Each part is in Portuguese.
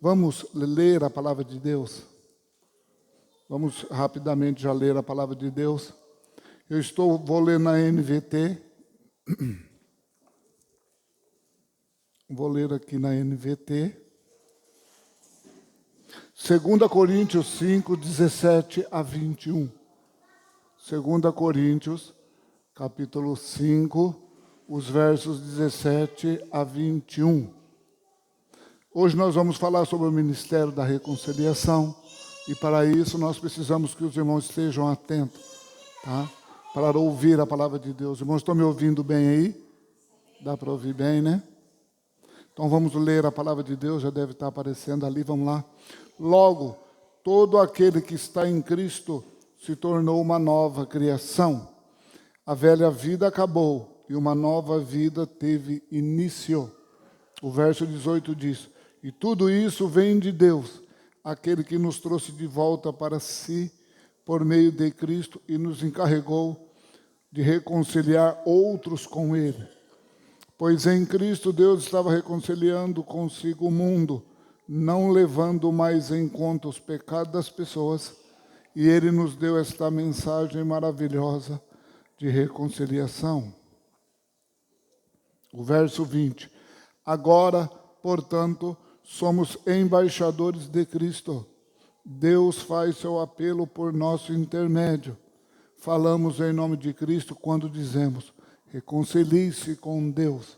Vamos ler a palavra de Deus? Vamos rapidamente já ler a palavra de Deus. Vou ler na NVT. Vou ler aqui na NVT. 2 Coríntios 5, 17 a 21. 2 Coríntios, capítulo 5, os versos 17 a 21. Hoje nós vamos falar sobre o ministério da reconciliação. E para isso nós precisamos que os irmãos estejam atentos, tá? Para ouvir a palavra de Deus. Irmãos, estão me ouvindo bem aí? Dá para ouvir bem, né? Então vamos ler a palavra de Deus, já deve estar aparecendo ali, vamos lá. Logo, todo aquele que está em Cristo se tornou uma nova criação. A velha vida acabou e uma nova vida teve início. O verso 18 diz: e tudo isso vem de Deus, aquele que nos trouxe de volta para si por meio de Cristo e nos encarregou de reconciliar outros com Ele. Pois em Cristo Deus estava reconciliando consigo o mundo, não levando mais em conta os pecados das pessoas, e Ele nos deu esta mensagem maravilhosa de reconciliação. O verso 20. Agora, portanto, somos embaixadores de Cristo. Deus faz seu apelo por nosso intermédio. Falamos em nome de Cristo quando dizemos: reconcilie-se com Deus.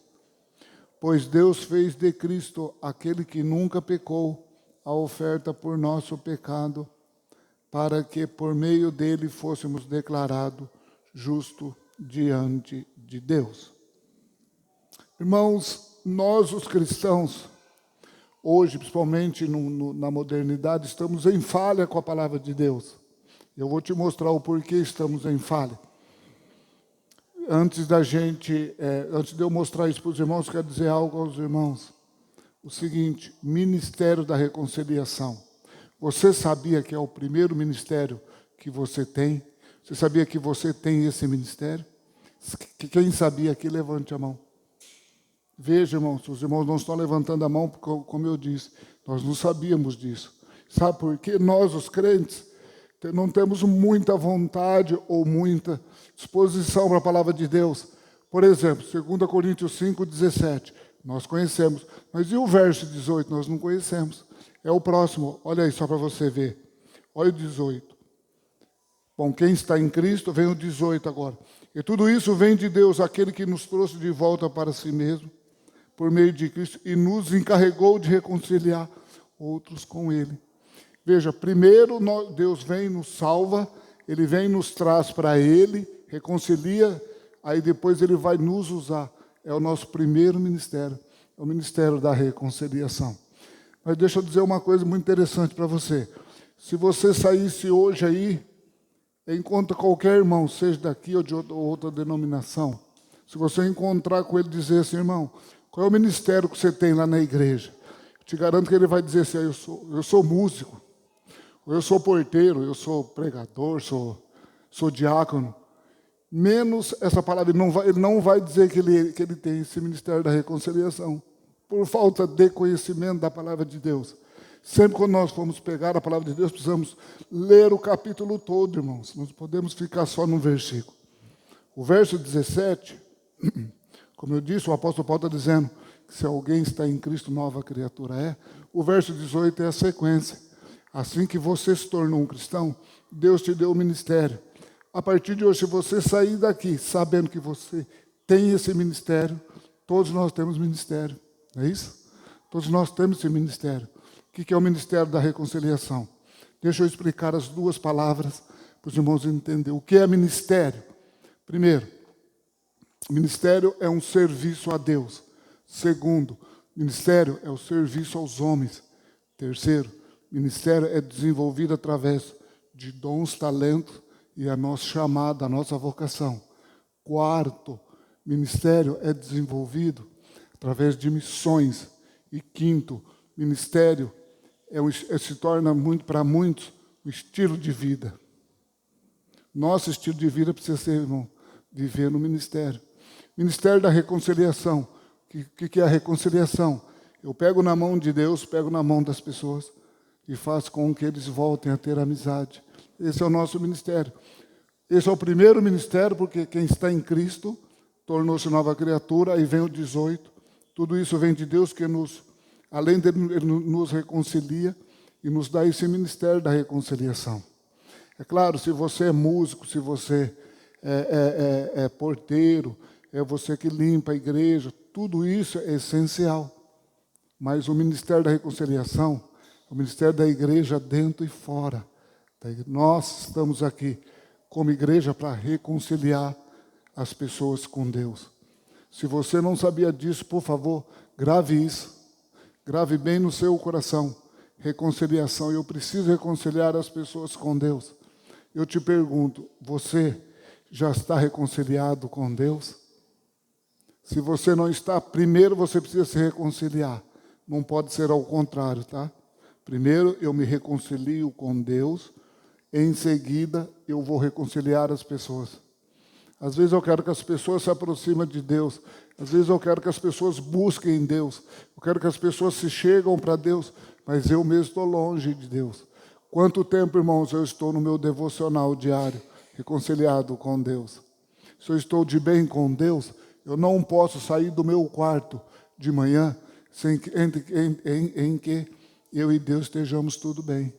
Pois Deus fez de Cristo, aquele que nunca pecou, a oferta por nosso pecado, para que por meio dele fôssemos declarados justos diante de Deus. Irmãos, nós os cristãos, hoje, principalmente na modernidade, estamos em falha com a palavra de Deus. Eu vou te mostrar o porquê estamos em falha. Antes de eu mostrar isso para os irmãos, quero dizer algo aos irmãos. O seguinte: ministério da reconciliação. Você sabia que é o primeiro ministério que você tem? Você sabia que você tem esse ministério? Quem sabia aqui, levante a mão. Veja, irmãos, os irmãos não estão levantando a mão, porque, como eu disse, nós não sabíamos disso. Sabe por quê? Nós, os crentes, não temos muita vontade ou muita disposição para a palavra de Deus. Por exemplo, 2 Coríntios 5, 17, nós conhecemos. Mas e o verso 18? Nós não conhecemos. É o próximo. Olha aí, só para você ver. Olha o 18. Bom, quem está em Cristo, vem o 18 agora. E tudo isso vem de Deus, aquele que nos trouxe de volta para si mesmo, por meio de Cristo, e nos encarregou de reconciliar outros com Ele. Veja, primeiro Deus vem e nos salva, Ele vem e nos traz para Ele, reconcilia, aí depois Ele vai nos usar. É o nosso primeiro ministério, é o ministério da reconciliação. Mas deixa eu dizer uma coisa muito interessante para você. Se você saísse hoje aí, encontra qualquer irmão, seja daqui ou de outra denominação, se você encontrar com ele e dizer assim: irmão, qual é o ministério que você tem lá na igreja? Eu te garanto que ele vai dizer assim: eu sou músico, eu sou porteiro, eu sou pregador, sou diácono. Menos essa palavra, ele não vai dizer que ele tem esse ministério da reconciliação, por falta de conhecimento da palavra de Deus. Sempre quando nós formos pegar a palavra de Deus, precisamos ler o capítulo todo, irmãos. Não podemos ficar só num versículo. O verso 17, como eu disse, o apóstolo Paulo está dizendo que se alguém está em Cristo, nova criatura é. O verso 18 é a sequência. Assim que você se tornou um cristão, Deus te deu o ministério. A partir de hoje, se você sair daqui sabendo que você tem esse ministério, todos nós temos ministério, não é isso? Todos nós temos esse ministério. O que é o ministério da reconciliação? Deixa eu explicar as duas palavras para os irmãos entenderem. O que é ministério? Primeiro, ministério é um serviço a Deus. Segundo, ministério é o serviço aos homens. Terceiro, ministério é desenvolvido através de dons, talentos e a nossa chamada, a nossa vocação. Quarto, ministério é desenvolvido através de missões. E quinto, ministério se torna para muitos um estilo de vida. Nosso estilo de vida precisa ser, irmão, viver no ministério. Ministério da reconciliação. O que é a reconciliação? Eu pego na mão de Deus, pego na mão das pessoas e faço com que eles voltem a ter amizade. Esse é o nosso ministério. Esse é o primeiro ministério, porque quem está em Cristo tornou-se nova criatura. Aí vem o 18. Tudo isso vem de Deus, que além de Ele nos reconcilia e nos dá esse ministério da reconciliação. É claro, se você é músico, se você é porteiro, é você que limpa a igreja, tudo isso é essencial. Mas o ministério da reconciliação, o ministério da igreja dentro e fora. Nós estamos aqui como igreja para reconciliar as pessoas com Deus. Se você não sabia disso, por favor, grave isso. Grave bem no seu coração. Reconciliação. Eu preciso reconciliar as pessoas com Deus. Eu te pergunto, você já está reconciliado com Deus? Se você não está, primeiro você precisa se reconciliar. Não pode ser ao contrário, tá? Primeiro eu me reconcilio com Deus, em seguida eu vou reconciliar as pessoas. Às vezes eu quero que as pessoas se aproximem de Deus. Às vezes eu quero que as pessoas busquem Deus. Eu quero que as pessoas se chegam para Deus, mas eu mesmo estou longe de Deus. Quanto tempo, irmãos, eu estou no meu devocional diário, reconciliado com Deus? Se eu estou de bem com Deus, eu não posso sair do meu quarto de manhã em que eu e Deus estejamos tudo bem.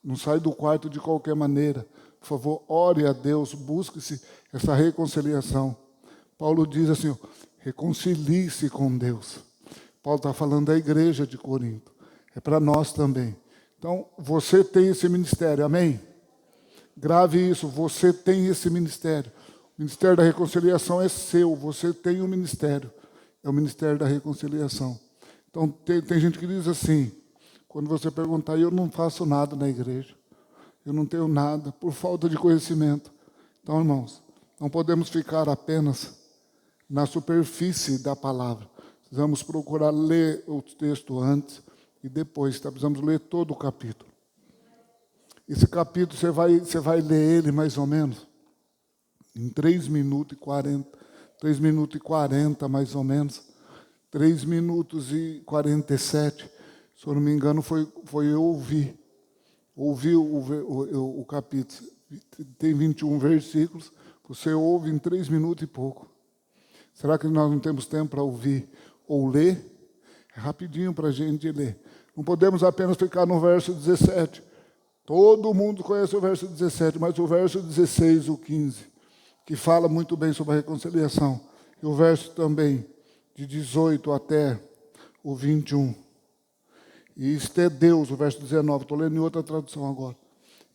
Não sai do quarto de qualquer maneira. Por favor, ore a Deus, busque-se essa reconciliação. Paulo diz assim, reconcilie-se com Deus. Paulo está falando da igreja de Corinto. É para nós também. Então, você tem esse ministério, amém? Grave isso, você tem esse ministério. O ministério da reconciliação é seu, você tem um ministério. É o ministério da reconciliação. Então, tem gente que diz assim, quando você perguntar, eu não faço nada na igreja. Eu não tenho nada, por falta de conhecimento. Então, irmãos, não podemos ficar apenas na superfície da palavra. Precisamos procurar ler o texto antes e depois. Tá? Precisamos ler todo o capítulo. Esse capítulo, você vai ler ele mais ou menos em 3 minutos e 40. 3 minutos e 40, mais ou menos. 3 minutos e 47. Se eu não me engano, foi eu ouvir. Ouvi o capítulo, tem 21 versículos, você ouve em 3 minutos e pouco. Será que nós não temos tempo para ouvir ou ler? É rapidinho para a gente ler. Não podemos apenas ficar no verso 17. Todo mundo conhece o verso 17, mas o verso 16, o 15, que fala muito bem sobre a reconciliação. E o verso também de 18 até o 21. E isto é Deus, o verso 19, estou lendo em outra tradução agora.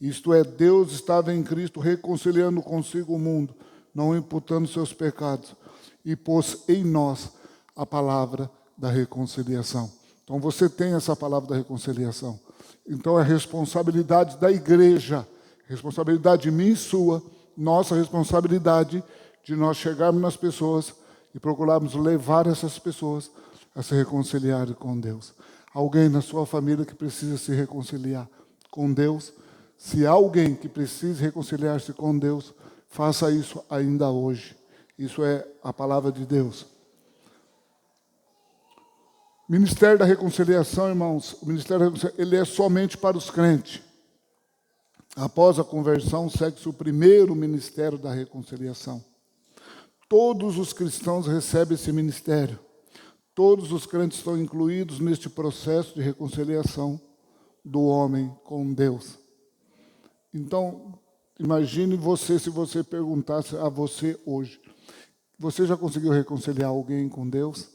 Isto é, Deus estava em Cristo reconciliando consigo o mundo, não imputando seus pecados, e pôs em nós a palavra da reconciliação. Então você tem essa palavra da reconciliação. Então é responsabilidade da igreja, responsabilidade minha e sua, nossa responsabilidade de nós chegarmos nas pessoas e procurarmos levar essas pessoas a se reconciliarem com Deus. Alguém na sua família que precisa se reconciliar com Deus. Se há alguém que precisa reconciliar-se com Deus, faça isso ainda hoje. Isso é a palavra de Deus. Ministério da Reconciliação, irmãos, o Ministério da Reconciliação, ele é somente para os crentes. Após a conversão, segue-se o primeiro Ministério da Reconciliação. Todos os cristãos recebem esse ministério. Todos os crentes estão incluídos neste processo de reconciliação do homem com Deus. Então, imagine você, se você perguntasse a você hoje, você já conseguiu reconciliar alguém com Deus?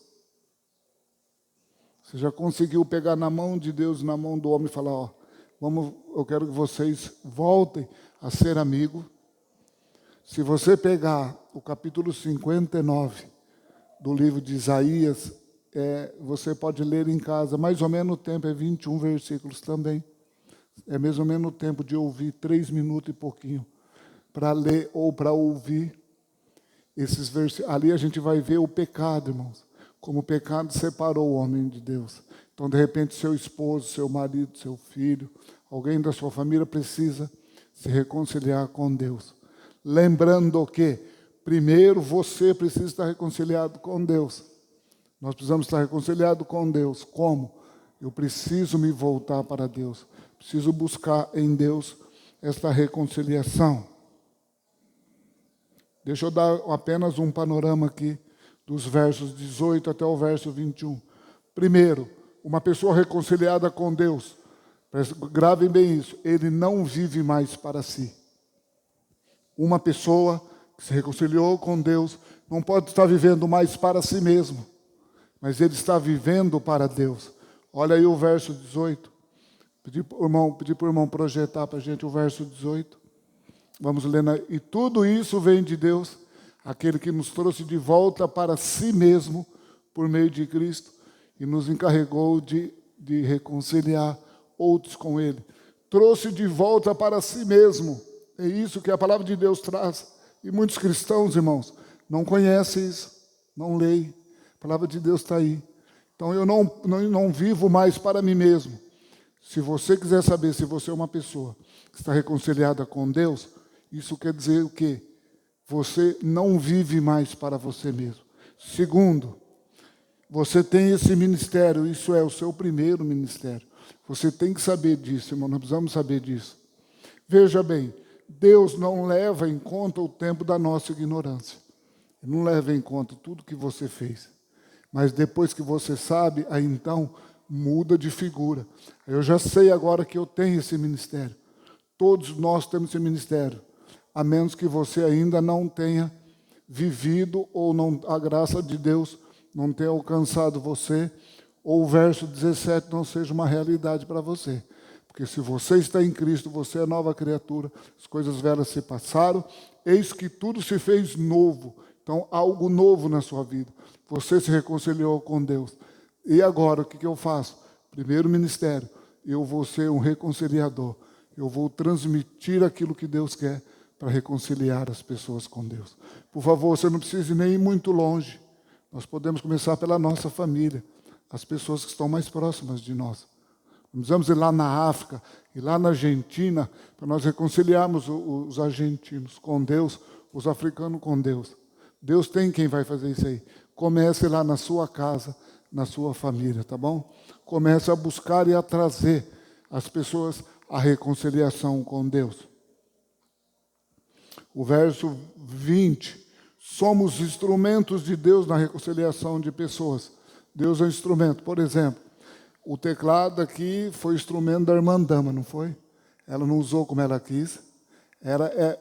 Você já conseguiu pegar na mão de Deus, na mão do homem e falar, eu quero que vocês voltem a ser amigos? Se você pegar o capítulo 59 do livro de Isaías, você pode ler em casa, mais ou menos o tempo é 21 versículos também. É mais ou menos o tempo de ouvir 3 minutos e pouquinho para ler ou para ouvir esses versículos. Ali a gente vai ver o pecado, irmãos. Como o pecado separou o homem de Deus. Então, de repente, seu esposo, seu marido, seu filho, alguém da sua família precisa se reconciliar com Deus. Lembrando que, primeiro, você precisa estar reconciliado com Deus. Nós precisamos estar reconciliados com Deus. Como? Eu preciso me voltar para Deus. Preciso buscar em Deus esta reconciliação. Deixa eu dar apenas um panorama aqui dos versos 18 até o verso 21. Primeiro, uma pessoa reconciliada com Deus, gravem bem isso, ele não vive mais para si. Uma pessoa que se reconciliou com Deus não pode estar vivendo mais para si mesmo, mas ele está vivendo para Deus. Olha aí o verso 18. Pedi para o irmão projetar para a gente o verso 18. Vamos ler. E tudo isso vem de Deus, aquele que nos trouxe de volta para si mesmo, por meio de Cristo, e nos encarregou de reconciliar outros com Ele. Trouxe de volta para si mesmo. É isso que a palavra de Deus traz. E muitos cristãos, irmãos, não conhecem isso, não leem. A palavra de Deus está aí. Então eu não vivo mais para mim mesmo. Se você quiser saber se você é uma pessoa que está reconciliada com Deus, isso quer dizer o quê? Você não vive mais para você mesmo. Segundo, você tem esse ministério, isso é o seu primeiro ministério. Você tem que saber disso, irmão, nós precisamos saber disso. Veja bem, Deus não leva em conta o tempo da nossa ignorância. Ele não leva em conta tudo que você fez. Mas depois que você sabe, aí então muda de figura. Eu já sei agora que eu tenho esse ministério. Todos nós temos esse ministério. A menos que você ainda não tenha vivido ou não, a graça de Deus não tenha alcançado você, ou o verso 17 não seja uma realidade para você. Porque se você está em Cristo, você é nova criatura, as coisas velhas se passaram, eis que tudo se fez novo. Então, algo novo na sua vida. Você se reconciliou com Deus. E agora, o que eu faço? Primeiro ministério, eu vou ser um reconciliador. Eu vou transmitir aquilo que Deus quer para reconciliar as pessoas com Deus. Por favor, você não precisa nem ir muito longe. Nós podemos começar pela nossa família, as pessoas que estão mais próximas de nós. Não precisamos ir lá na África, ir lá na Argentina, para nós reconciliarmos os argentinos com Deus, os africanos com Deus. Deus tem quem vai fazer isso aí. Comece lá na sua casa, na sua família, tá bom? Comece a buscar e a trazer as pessoas à reconciliação com Deus. O verso 20, somos instrumentos de Deus na reconciliação de pessoas. Deus é um instrumento. Por exemplo, o teclado aqui foi instrumento da irmã Dama, não foi? Ela não usou como ela quis.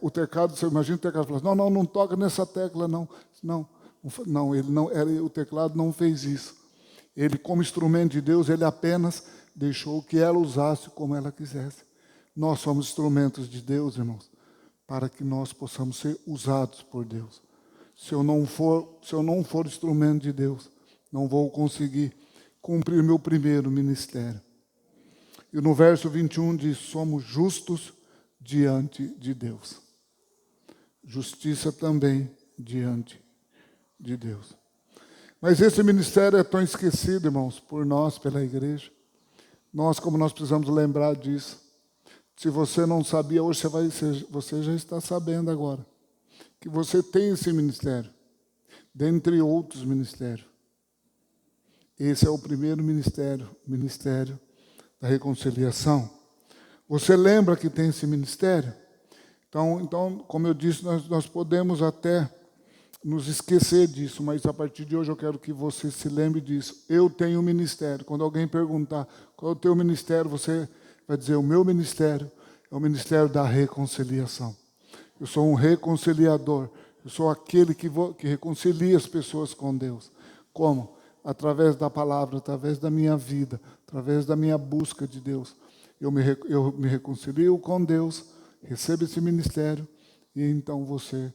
O teclado, você imagina o teclado, fala assim, não toca nessa tecla, não. O teclado não fez isso. Ele, como instrumento de Deus, ele apenas deixou que ela usasse como ela quisesse. Nós somos instrumentos de Deus, irmãos, para que nós possamos ser usados por Deus. Se eu não for instrumento de Deus, não vou conseguir cumprir meu primeiro ministério. E no verso 21 diz, somos justos diante de Deus. Justiça também diante de Deus. Mas esse ministério é tão esquecido, irmãos, por nós, pela igreja. Como nós precisamos lembrar disso. Se você não sabia, hoje você já está sabendo agora. Que você tem esse ministério. Dentre outros ministérios. Esse é o primeiro ministério, o ministério da reconciliação. Você lembra que tem esse ministério? Então, como eu disse, nós podemos até nos esquecer disso, mas a partir de hoje eu quero que você se lembre disso. Eu tenho um ministério. Quando alguém perguntar qual é o teu ministério, você vai dizer, o meu ministério é o ministério da reconciliação. Eu sou um reconciliador. Eu sou aquele que reconcilia as pessoas com Deus. Como? Através da palavra, através da minha vida, através da minha busca de Deus. Eu me reconcilio com Deus, recebo esse ministério, e então você,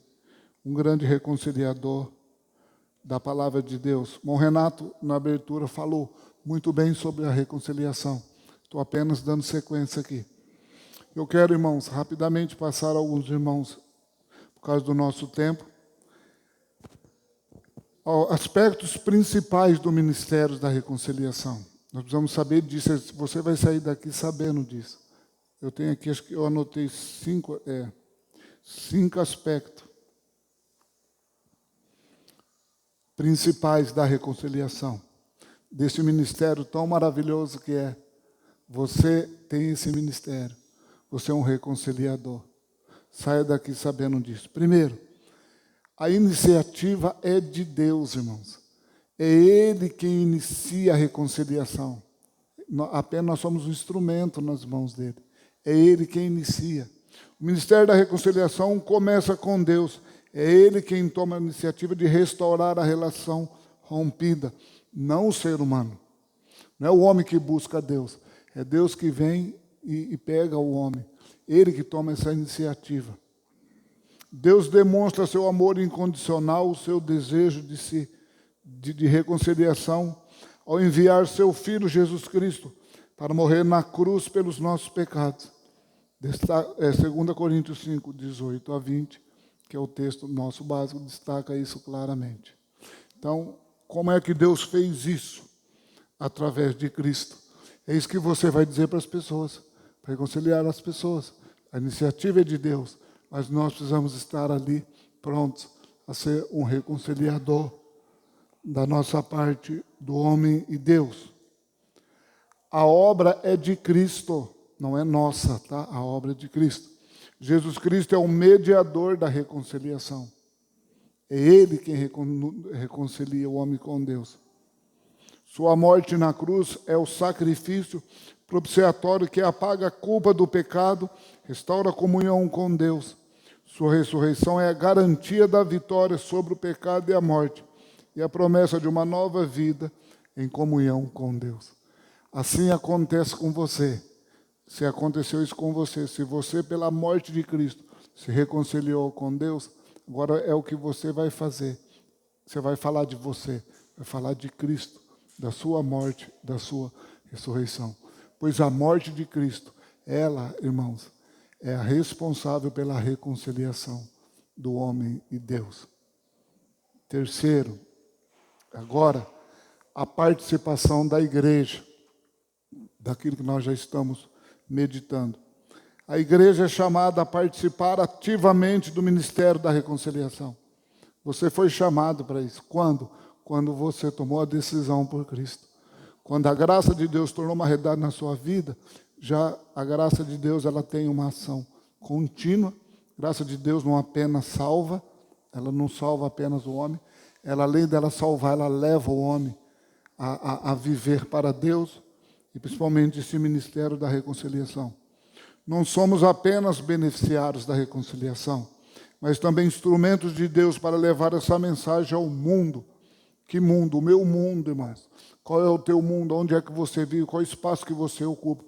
um grande reconciliador da palavra de Deus. Bom, Renato, na abertura, falou muito bem sobre a reconciliação. Estou apenas dando sequência aqui. Eu quero, irmãos, rapidamente passar a alguns irmãos, por causa do nosso tempo, aspectos principais do ministério da reconciliação. Nós precisamos saber disso. Você vai sair daqui sabendo disso. Eu tenho aqui, acho que eu anotei 5 aspectos. principais da reconciliação, desse ministério tão maravilhoso que é. Você tem esse ministério, você é um reconciliador. Saia daqui sabendo disso. Primeiro, a iniciativa é de Deus, irmãos. É Ele quem inicia a reconciliação. Apenas nós somos um instrumento nas mãos dele. É Ele quem inicia. O ministério da reconciliação começa com Deus. É Ele quem toma a iniciativa de restaurar a relação rompida, não o ser humano. Não é o homem que busca Deus, é Deus que vem e pega o homem. Ele que toma essa iniciativa. Deus demonstra seu amor incondicional, o seu desejo de reconciliação, ao enviar seu Filho Jesus Cristo para morrer na cruz pelos nossos pecados. 2 Coríntios 5, 18 a 20, que é o texto nosso básico, destaca isso claramente. Então, como é que Deus fez isso? Através de Cristo. É isso que você vai dizer para as pessoas, para reconciliar as pessoas. A iniciativa é de Deus, mas nós precisamos estar ali prontos a ser um reconciliador da nossa parte, do homem e Deus. A obra é de Cristo, não é nossa, tá? A obra é de Cristo. Jesus Cristo é o mediador da reconciliação. É Ele quem reconcilia o homem com Deus. Sua morte na cruz é o sacrifício propiciatório que apaga a culpa do pecado, restaura a comunhão com Deus. Sua ressurreição é a garantia da vitória sobre o pecado e a morte, e a promessa de uma nova vida em comunhão com Deus. Assim acontece com você. Se aconteceu isso com você, se você, pela morte de Cristo, se reconciliou com Deus, agora é o que você vai fazer. Você vai falar de você, vai falar de Cristo, da sua morte, da sua ressurreição. Pois a morte de Cristo, ela, irmãos, é a responsável pela reconciliação do homem e Deus. Terceiro, agora, a participação da igreja, daquilo que nós já estamos meditando. A igreja é chamada a participar ativamente do ministério da reconciliação. Você foi chamado para isso. Quando? Quando você tomou a decisão por Cristo. Quando a graça de Deus tornou uma realidade na sua vida, já a graça de Deus ela tem uma ação contínua. A graça de Deus não apenas salva, ela não salva apenas o homem, ela, além dela salvar, ela leva o homem a viver para Deus, e principalmente esse ministério da reconciliação. Não somos apenas beneficiários da reconciliação, mas também instrumentos de Deus para levar essa mensagem ao mundo. Que mundo? O meu mundo, irmãos. Qual é o teu mundo? Onde é que você vive? Qual é o espaço que você ocupa?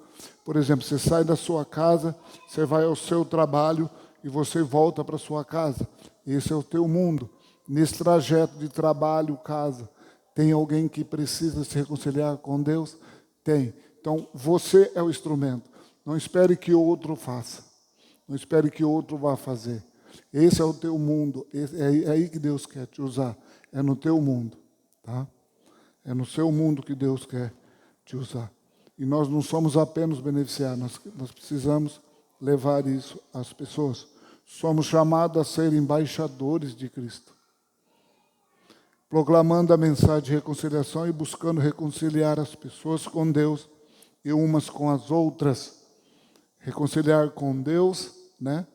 Por exemplo, você sai da sua casa, você vai ao seu trabalho e você volta para a sua casa. Esse é o teu mundo. Nesse trajeto de trabalho, casa, tem alguém que precisa se reconciliar com Deus? Tem. Então, você é o instrumento. Não espere que outro faça. Não espere que outro vá fazer. Esse é o teu mundo. É aí que Deus quer te usar. É no teu mundo. Tá? É no seu mundo que Deus quer te usar. E nós não somos apenas beneficiários. Nós precisamos levar isso às pessoas. Somos chamados a ser embaixadores de Cristo, proclamando a mensagem de reconciliação e buscando reconciliar as pessoas com Deus e umas com as outras. Reconciliar com Deus, né?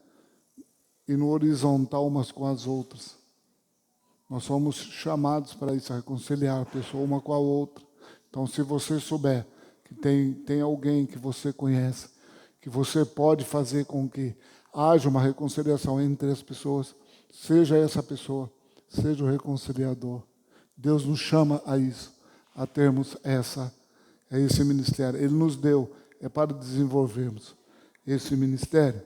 E no horizontal umas com as outras. Nós somos chamados para isso, a reconciliar a pessoa uma com a outra. Então, se você souber que tem alguém que você conhece, que você pode fazer com que haja uma reconciliação entre as pessoas, seja essa pessoa, seja o reconciliador. Deus nos chama a isso, a termos esse ministério. Ele nos deu, é para desenvolvermos esse ministério.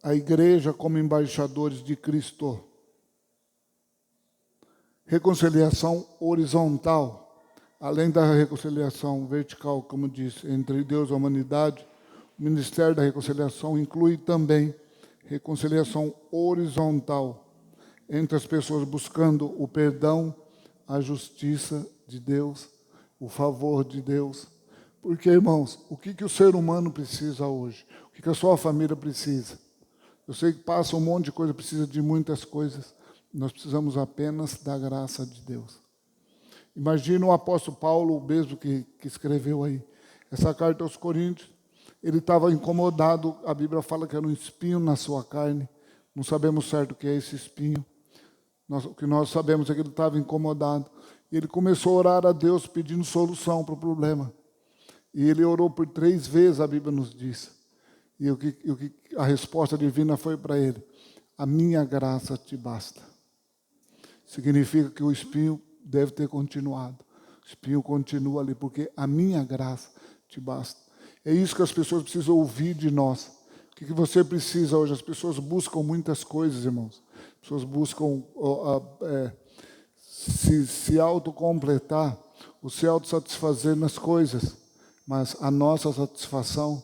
A igreja como embaixadores de Cristo. Reconciliação horizontal, além da reconciliação vertical, como disse, entre Deus e a humanidade, o ministério da reconciliação inclui também reconciliação horizontal, entre as pessoas buscando o perdão, a justiça de Deus, o favor de Deus. Porque, irmãos, o que o ser humano precisa hoje? O que a sua família precisa? Eu sei que passa um monte de coisa, precisa de muitas coisas. Nós precisamos apenas da graça de Deus. Imagina o apóstolo Paulo, o mesmo que escreveu aí. Essa carta aos Coríntios, ele estava incomodado, a Bíblia fala que era um espinho na sua carne. Não sabemos certo o que é esse espinho. O que nós sabemos é que ele estava incomodado. E ele começou a orar a Deus pedindo solução para o problema. E ele orou por 3 vezes, a Bíblia nos diz. E a resposta divina foi para ele: a minha graça te basta. Significa que o espinho deve ter continuado. O espinho continua ali, porque a minha graça te basta. É isso que as pessoas precisam ouvir de nós. O que você precisa hoje? As pessoas buscam muitas coisas, irmãos. As pessoas buscam se autocompletar, ou se autossatisfazer nas coisas. Mas a nossa satisfação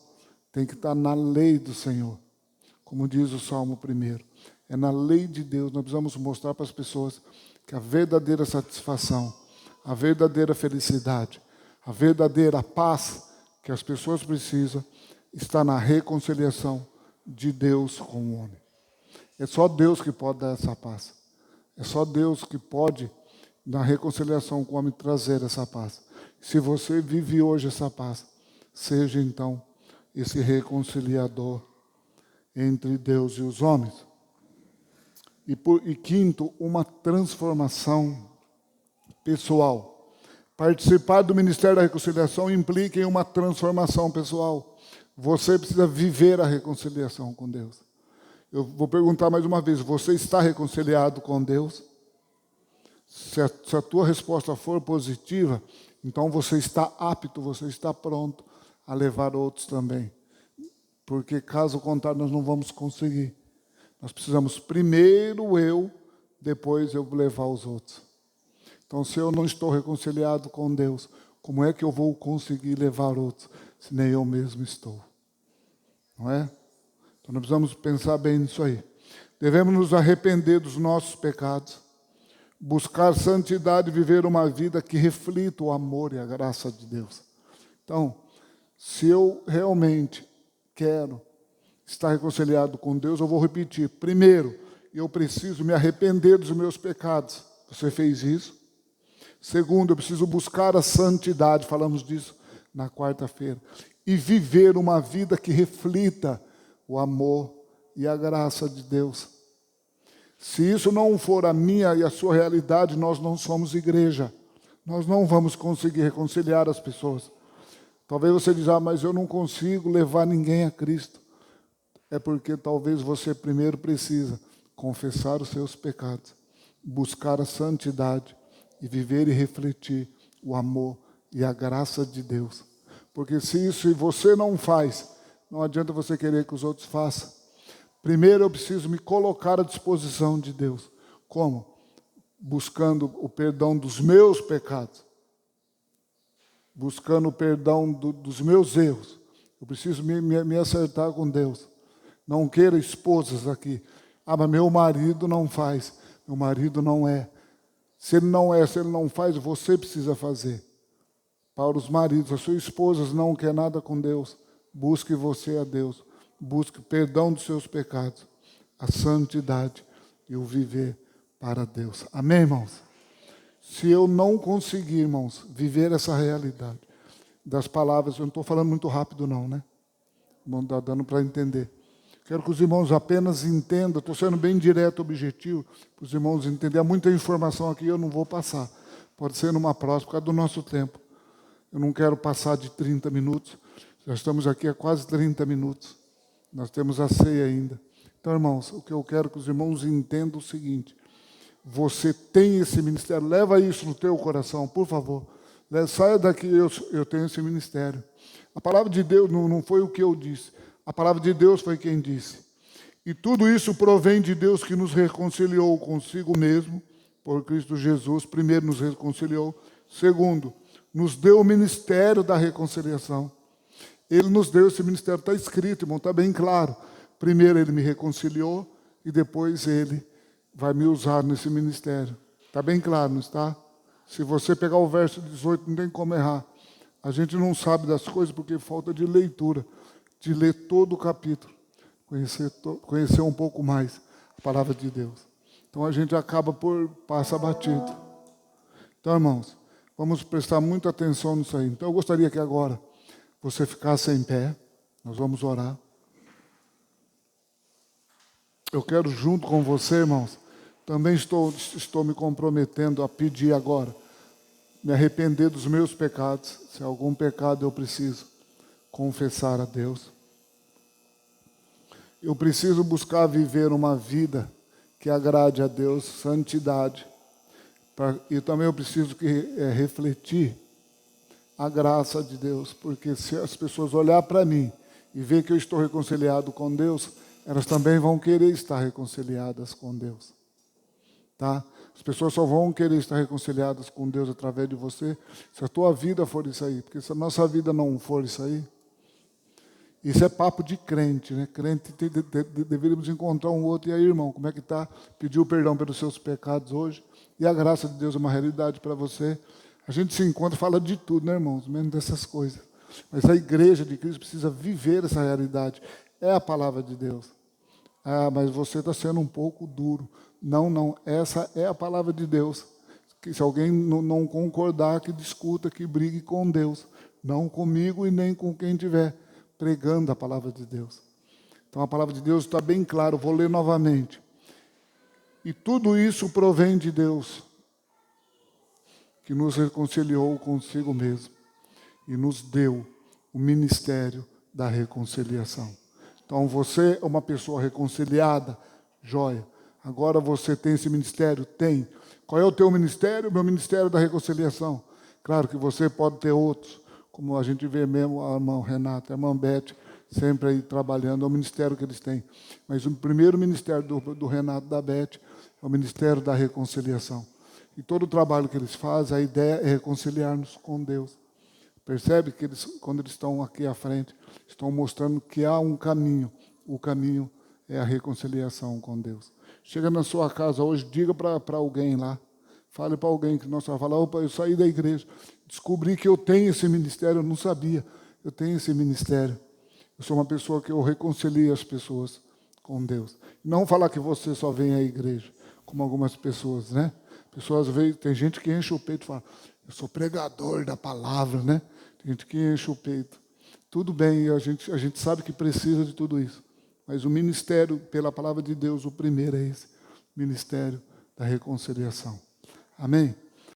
tem que estar na lei do Senhor. Como diz o Salmo 1. É na lei de Deus. Nós precisamos mostrar para as pessoas que a verdadeira satisfação, a verdadeira felicidade, a verdadeira paz que as pessoas precisam está na reconciliação de Deus com o homem. É só Deus que pode dar essa paz. É só Deus que pode, na reconciliação com o homem, trazer essa paz. Se você vive hoje essa paz, seja então esse reconciliador entre Deus e os homens. E quinto, uma transformação pessoal. Participar do Ministério da Reconciliação implica em uma transformação pessoal. Você precisa viver a reconciliação com Deus. Eu vou perguntar mais uma vez: você está reconciliado com Deus? Se a tua resposta for positiva, então você está apto, você está pronto a levar outros também. Porque caso contrário, nós não vamos conseguir. Nós precisamos primeiro eu, depois eu levar os outros. Então, se eu não estou reconciliado com Deus, como é que eu vou conseguir levar outros, se nem eu mesmo estou? Não é? Então, nós precisamos pensar bem nisso aí. Devemos nos arrepender dos nossos pecados, buscar santidade e viver uma vida que reflita o amor e a graça de Deus. Então, se eu realmente quero estar reconciliado com Deus, eu vou repetir. Primeiro, eu preciso me arrepender dos meus pecados. Você fez isso? Segundo, eu preciso buscar a santidade, falamos disso na quarta-feira, e viver uma vida que reflita o amor e a graça de Deus. Se isso não for a minha e a sua realidade, nós não somos igreja. Nós não vamos conseguir reconciliar as pessoas. Talvez você diga: mas eu não consigo levar ninguém a Cristo. É porque talvez você primeiro precisa confessar os seus pecados, buscar a santidade e viver e refletir o amor e a graça de Deus. Porque se isso você não faz, não adianta você querer que os outros façam. Primeiro eu preciso me colocar à disposição de Deus. Como? Buscando o perdão dos meus pecados. Buscando o perdão dos meus erros. Eu preciso me acertar com Deus. Não queira esposas aqui. Ah, mas meu marido não faz. Meu marido não é. Se ele não é, se ele não faz, você precisa fazer. Para os maridos, a sua esposa não quer nada com Deus. Busque você a Deus. Busque o perdão dos seus pecados, a santidade e o viver para Deus. Amém, irmãos? Se eu não conseguir, irmãos, viver essa realidade das palavras, eu não estou falando muito rápido não, né? Não está dando para entender. Quero que os irmãos apenas entendam, estou sendo bem direto, objetivo, para os irmãos entenderem. Há muita informação aqui, eu não vou passar. Pode ser numa próxima, por causa do nosso tempo. Eu não quero passar de 30 minutos. Já estamos aqui há quase 30 minutos. Nós temos a ceia ainda. Então, irmãos, o que eu quero que os irmãos entendam é o seguinte: você tem esse ministério, leva isso no teu coração, por favor. Saia daqui, eu tenho esse ministério. A palavra de Deus não foi o que eu disse. A palavra de Deus foi quem disse. E tudo isso provém de Deus, que nos reconciliou consigo mesmo, por Cristo Jesus. Primeiro, nos reconciliou. Segundo, nos deu o ministério da reconciliação. Ele nos deu esse ministério, está escrito, irmão, está bem claro. Primeiro ele me reconciliou e depois ele vai me usar nesse ministério. Está bem claro, não está? Se você pegar o verso 18, não tem como errar. A gente não sabe das coisas porque falta de leitura, de ler todo o capítulo. conhecer um pouco mais a palavra de Deus. Então a gente acaba por passar batido. Então, irmãos, vamos prestar muita atenção nisso aí. Então eu gostaria que agora você ficasse em pé. Nós vamos orar. Eu quero, junto com você, irmãos, também estou me comprometendo a pedir agora, me arrepender dos meus pecados. Se algum pecado eu preciso confessar a Deus. Eu preciso buscar viver uma vida que agrade a Deus, santidade. E também eu preciso refletir a graça de Deus, porque se as pessoas olhar para mim e ver que eu estou reconciliado com Deus, elas também vão querer estar reconciliadas com Deus. Tá? As pessoas só vão querer estar reconciliadas com Deus através de você, se a tua vida for isso aí. Porque se a nossa vida não for isso aí, isso é papo de crente, né? Crente, deveríamos encontrar um outro. E aí, irmão, como é que está? Pediu perdão pelos seus pecados hoje. E a graça de Deus é uma realidade para você. A gente se encontra e fala de tudo, né, irmãos? Menos dessas coisas. Mas a igreja de Cristo precisa viver essa realidade. É a palavra de Deus. Ah, mas você está sendo um pouco duro. Não. Essa é a palavra de Deus. Que se alguém não concordar, que discuta, que brigue com Deus. Não comigo e nem com quem tiver pregando a palavra de Deus. Então a palavra de Deus está bem clara, vou ler novamente. E tudo isso provém de Deus, que nos reconciliou consigo mesmo e nos deu o ministério da reconciliação. Então você é uma pessoa reconciliada, joia. Agora você tem esse ministério? Tem. Qual é o teu ministério? Meu ministério da reconciliação. Claro que você pode ter outros, como a gente vê mesmo a irmã Renata, a irmã Beth, sempre aí trabalhando, é o ministério que eles têm. Mas o primeiro ministério do Renato e da Beth é o ministério da reconciliação. E todo o trabalho que eles fazem, a ideia é reconciliar-nos com Deus. Percebe que quando eles estão aqui à frente, estão mostrando que há um caminho. O caminho é a reconciliação com Deus. Chega na sua casa hoje, diga para alguém lá. Fale para alguém que não sabe falar, opa, eu saí da igreja, descobri que eu tenho esse ministério, eu não sabia. Eu tenho esse ministério. Eu sou uma pessoa que eu reconcilio as pessoas com Deus. Não falar que você só vem à igreja, como algumas pessoas, né? Pessoas veem, tem gente que enche o peito e fala, eu sou pregador da palavra, né? Tem gente que enche o peito. Tudo bem, a gente sabe que precisa de tudo isso. Mas o ministério, pela palavra de Deus, o primeiro é esse, ministério da reconciliação. Amém?